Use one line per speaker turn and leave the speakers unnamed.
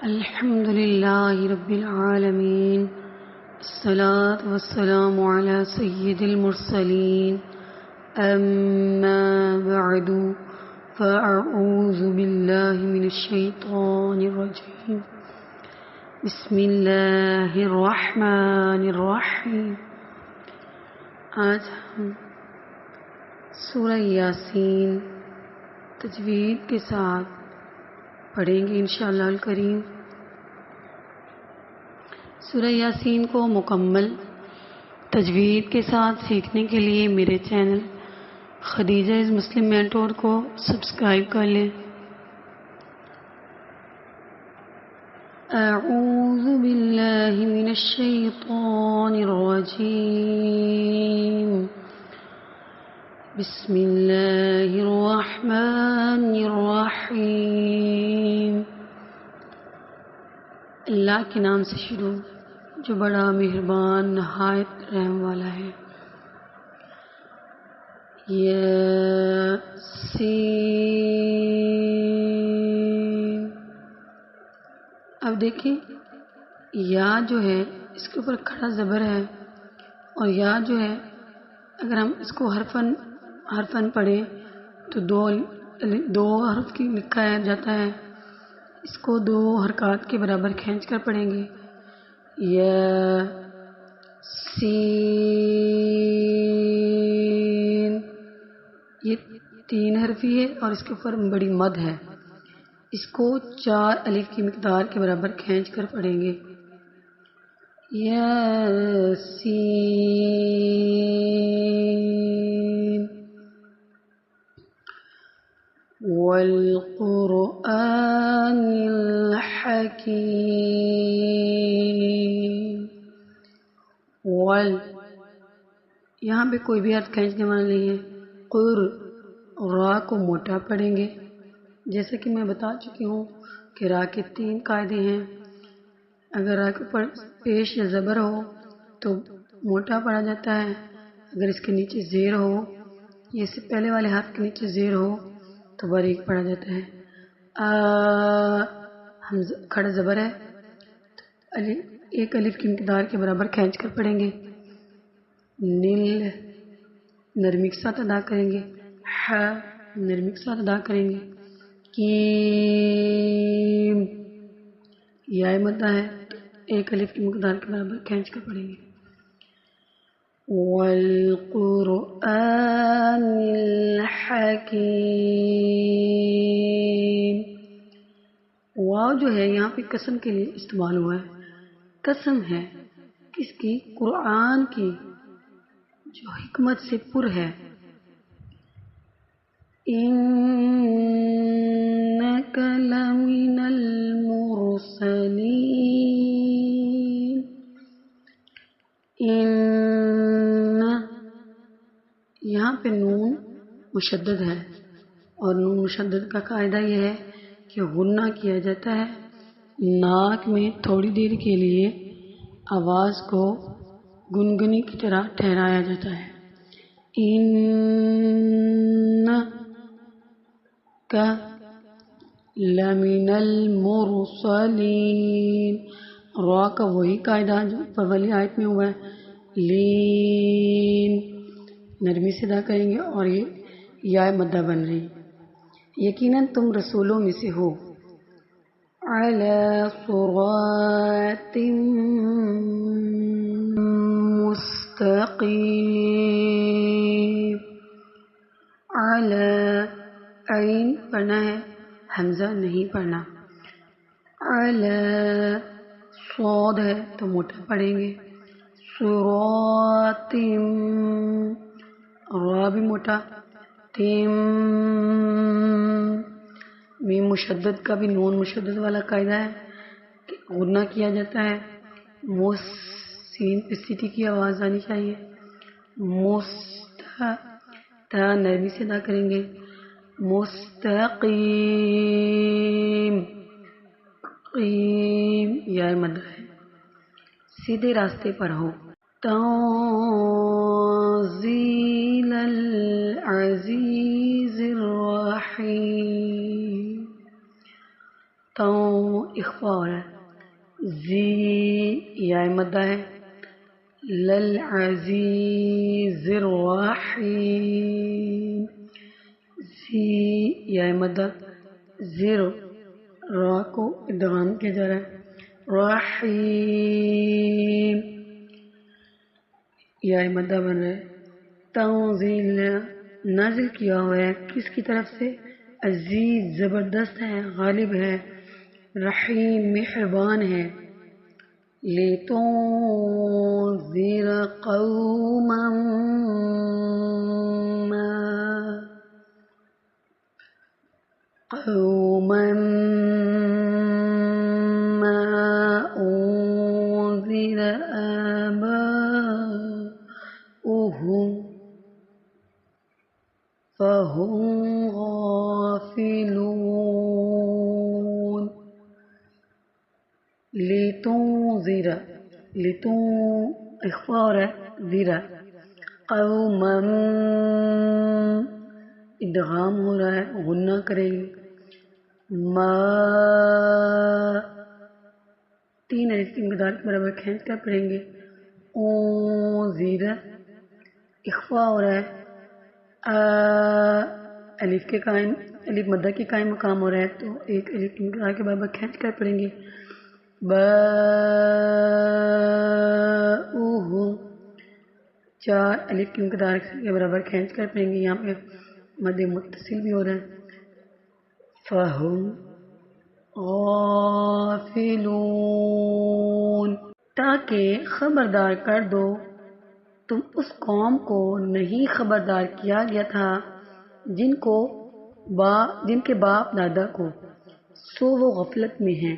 الحمد لله رب العالمين، الصلاة والسلام على سيد المرسلين. أما بعد فأعوذ بالله من الشيطان الرجيم. بسم اللہ الرحمن الرحیم. آج ہم سورہ یاسین تجوید کے ساتھ پڑھیں گے انشاءاللہ الکریم. سورہ یاسین کو مکمل تجوید کے ساتھ سیکھنے کے لیے میرے چینل خدیجہ از مسلم مینٹور کو سبسکرائب کر لیں. اعوذ باللہ من الشیطان الرجیم. بسم اللہ الرحمن الرحیم. اللہ کے نام سے شروع جو بڑا مہربان نہایت رحم والا ہے. یاسین. اب دیکھیں یا جو ہے اس کے اوپر کھڑا زبر ہے، اور یا جو ہے اگر ہم اس کو حرفن پڑھیں تو دو حرف کی لکھا جاتا ہے. اس کو دو حرکات کے برابر کھینچ کر پڑھیں گے. یا سین، یہ تین حرفی ہے اور اس کے اوپر بڑی مد ہے. اس کو 4 الف کی مقدار کے برابر کھینچ کر پڑھیں گے. یاسین والقرآن الحکیم. یہاں پہ کوئی بھی حرف کھینچنے والا نہیں ہے. را کو موٹا پڑھیں گے. جیسا کہ میں بتا چکی ہوں کہ را کے 3 قاعدے ہیں. اگر را کے اوپر پیش یا زبر ہو تو موٹا پڑھا جاتا ہے. اگر اس کے نیچے زیر ہو یا اس سے پہلے والے حرف کے نیچے زیر ہو تو باریک پڑھا جاتا ہے. کھڑا زبر ہے تو ایک الف کی مقدار کے برابر کھینچ کر پڑھیں گے. نیل نرمی کے ساتھ ادا کریں گے. ح نرمی کے ساتھ ادا کریں گے. کیم یا مدہ ہے تو ایک الف کی مقدار کے برابر کھینچ کر پڑھیں گے. والقرآن الحکیم. واو جو ہے یہاں پہ قسم کے لیے استعمال ہوا ہے. قسم ہے کس کی؟ قرآن کی جو حکمت سے پر ہے. انک لمن المرسلین. یہاں پہ نون مشدد ہے، اور نون مشدد کا قاعدہ یہ ہے کہ غنہ کیا جاتا ہے. ناک میں تھوڑی دیر کے لیے آواز کو گنگنی کی طرح ٹھہرایا جاتا ہے. ان کا لمن المرسلین. را کا وہی قاعدہ جو اوپر والی آیت میں ہوا ہے. لین نرمی سے ادا کریں گے اور یہ یا مدہ بن رہی. یقیناً تم رسولوں میں سے ہو. علی صراط مستقیم. علی عین پڑھنا ہے، حمزہ نہیں پڑھنا. علی صاد ہے تو موٹا پڑھیں گے. صراط را بھی موٹا. تم میم مشدد کا بھی نون مشدد والا قاعدہ ہے کہ غنہ کیا جاتا ہے. سین پہ سیٹی کی آواز آنی چاہیے. تا نرمی سے ادا کریں گے. مستقیم. قیم یا مدہ ہے. سیدھے راستے پر ہو. تنزیل العزیز الرحیم. اخفا ہو رہا ہے، زی یا مدہ ہے، للعزیز الرحیم، زی یا مدہ، زیر را کو ادغام کیا جا رہا ہے، رحیم یا مدہ بن رہا ہے، تنزیل نازل کیا ہوا ہے کس کی طرف سے؟ عزیز زبردست ہے، غالب ہے، رحیم مہربان ہے، لِتُنذِرَ قَوْمًا مَا أُنذِرَ آبَاؤُهُمْ فَهُمْ غَافِلُونَ، لِتُنذِرَ، اخفا ہو رہا ہے، ذرا، قوما ادغام ہو رہا ہے، غنہ کریں گے، ما تین الف کی مقدار کے برابر کھینچ کر پڑھیں گے، زیرہ اخفا ہو رہا ہے، الف کے قائم، الف مدہ کی قائم مقام ہو رہا ہے تو ایک الف کی مقدار کے برابر کھینچ کر پڑھیں گے، باؤہم، چار الف کی مقدار کے برابر کھینچ کر پڑھیں گے، یہاں پہ مد متصل بھی ہو رہا ہے، فہم غافلون، تاکہ خبردار کر دو تم اس قوم کو نہیں خبردار کیا گیا تھا جن کے باپ دادا کو سو وہ غفلت میں ہیں،